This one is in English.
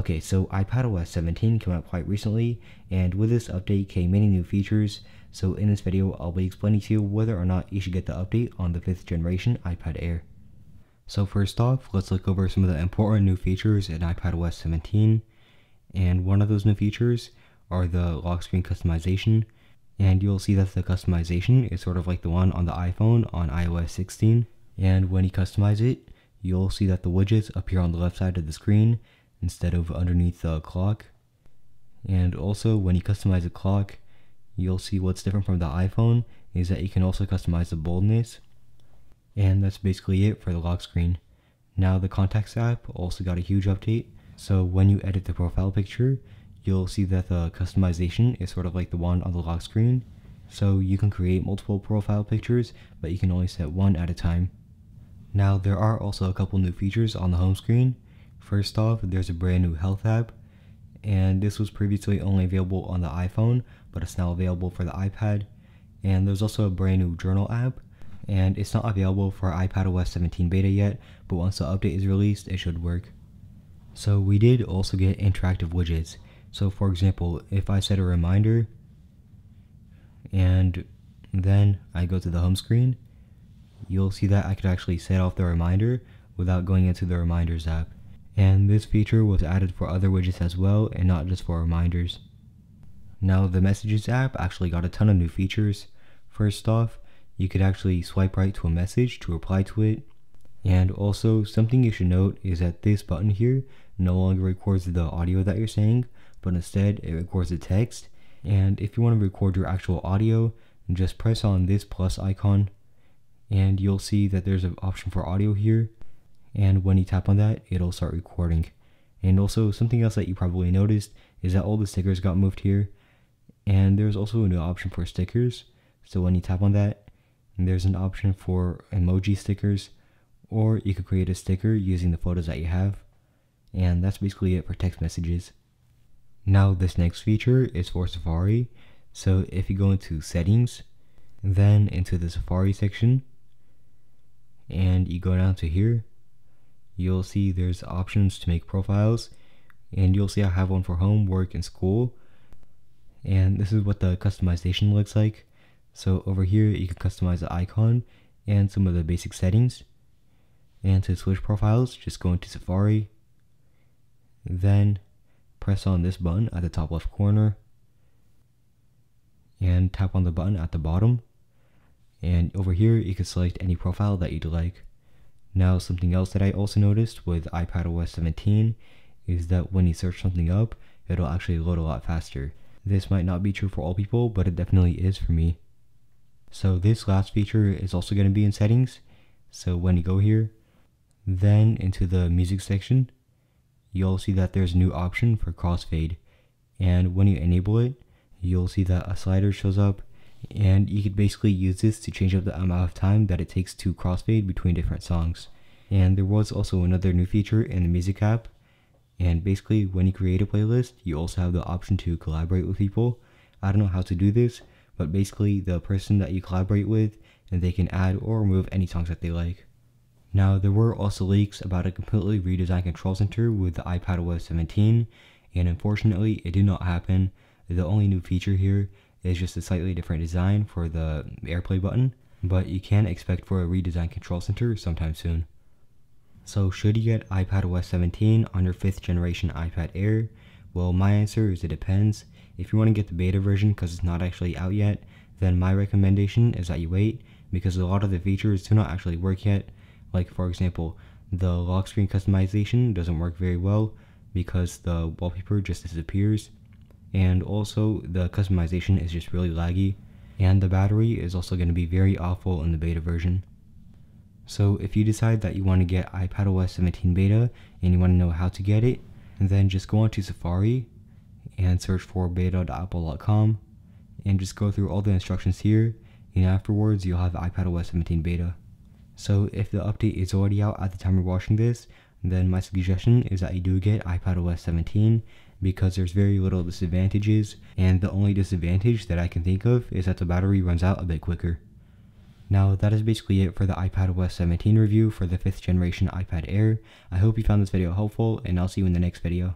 Okay, so iPadOS 17 came out quite recently, and with this update came many new features. So in this video, I'll be explaining to you whether or not you should get the update on the 5th generation iPad Air. So first off, let's look over some of the important new features in iPadOS 17. And one of those new features are the lock screen customization. And you'll see that the customization is sort of like the one on the iPhone on iOS 16. And when you customize it, you'll see that the widgets appear on the left side of the screen instead of underneath the clock. And also when you customize the clock, you'll see what's different from the iPhone is that you can also customize the boldness. And that's basically it for the lock screen. Now the Contacts app also got a huge update. So when you edit the profile picture, you'll see that the customization is sort of like the one on the lock screen. So you can create multiple profile pictures, but you can only set one at a time. Now there are also a couple new features on the home screen. First off, there's a brand new Health app, and this was previously only available on the iPhone, but it's now available for the iPad. And there's also a brand new Journal app, and it's not available for iPadOS 17 beta yet, but once the update is released, it should work. So we did also get interactive widgets. So for example, if I set a reminder, and then I go to the home screen, you'll see that I could actually set off the reminder without going into the Reminders app. And this feature was added for other widgets as well, and not just for reminders. Now the Messages app actually got a ton of new features. First off, you could actually swipe right to a message to reply to it. And also, something you should note is that this button here no longer records the audio that you're saying, but instead it records the text. And if you want to record your actual audio, just press on this plus icon, and you'll see that there's an option for audio here. And when you tap on that, it'll start recording. And also, something else that you probably noticed is that all the stickers got moved here. And there's also a new option for stickers. So when you tap on that, there's an option for emoji stickers, or you could create a sticker using the photos that you have. And that's basically it for text messages. Now this next feature is for Safari. So if you go into Settings, then into the Safari section, and you go down to here, you'll see there's options to make profiles, and you'll see I have one for home, work, and school. And this is what the customization looks like. So over here you can customize the icon and some of the basic settings. And to switch profiles, just go into Safari, then press on this button at the top left corner, and tap on the button at the bottom. And over here you can select any profile that you'd like. Now something else that I also noticed with iPadOS 17 is that when you search something up, it'll actually load a lot faster. This might not be true for all people, but it definitely is for me. So this last feature is also going to be in settings. So when you go here, then into the music section, you'll see that there's a new option for Crossfade. And when you enable it, you'll see that a slider shows up, and you could basically use this to change up the amount of time that it takes to crossfade between different songs. And there was also another new feature in the music app, and basically when you create a playlist, you also have the option to collaborate with people. I don't know how to do this, but basically the person that you collaborate with, and they can add or remove any songs that they like. Now there were also leaks about a completely redesigned control center with the iPadOS 17, and unfortunately it did not happen. The only new feature here is just a slightly different design for the AirPlay button, but you can expect for a redesigned control center sometime soon. So should you get iPadOS 17 on your 5th generation iPad Air? Well, my answer is it depends. If you want to get the beta version because it's not actually out yet, then my recommendation is that you wait, because a lot of the features do not actually work yet. Like for example, the lock screen customization doesn't work very well because the wallpaper just disappears. And also the customization is just really laggy, and the battery is also going to be very awful in the beta version. So if you decide that you want to get iPadOS 17 beta and you want to know how to get it, then just go onto Safari and search for beta.apple.com and just go through all the instructions here, and afterwards you'll have iPadOS 17 beta. So if the update is already out at the time you're watching this, then my suggestion is that you do get iPadOS 17, because there's very little disadvantages, and the only disadvantage that I can think of is that the battery runs out a bit quicker. Now that is basically it for the iPadOS 17 review for the 5th generation iPad Air. I hope you found this video helpful, and I'll see you in the next video.